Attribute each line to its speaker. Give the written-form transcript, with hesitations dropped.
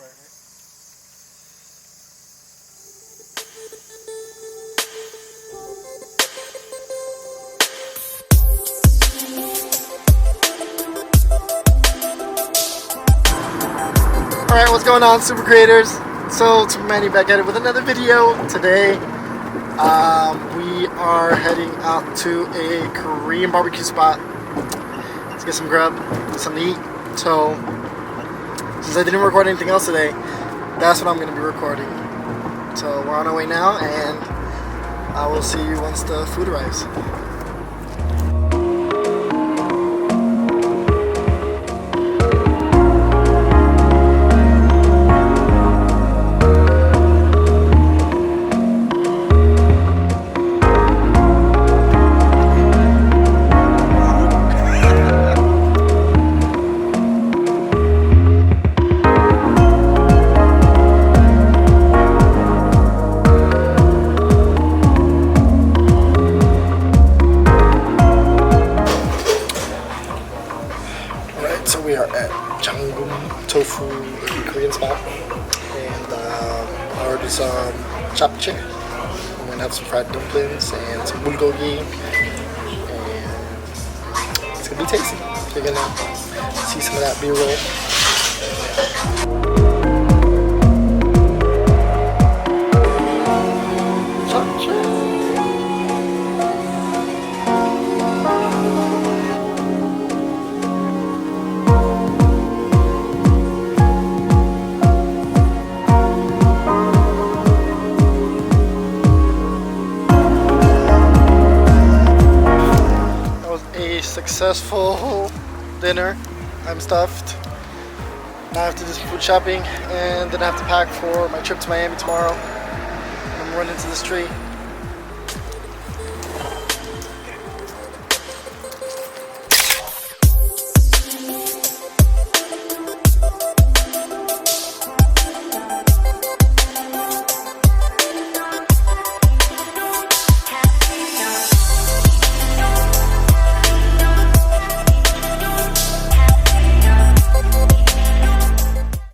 Speaker 1: bright, right? Alright, what's going on, super creators? So, it's Manny back at it with another video. Today, we are heading out to a Korean barbecue spot. Let's get some grub, something to eat. So, since I didn't record anything else today, that's what I'm going to be recording. So, we're on our way now, and I will see you once the food arrives. So we are at Tofu Korean spot, and I ordered some Japchae. I'm gonna have some fried dumplings and some bulgogi, and it's gonna be tasty. You're gonna see some of that B-roll. Successful dinner. I'm stuffed. Now I have to do some food shopping, and then I have to pack for my trip to Miami tomorrow. I'm running into this tree.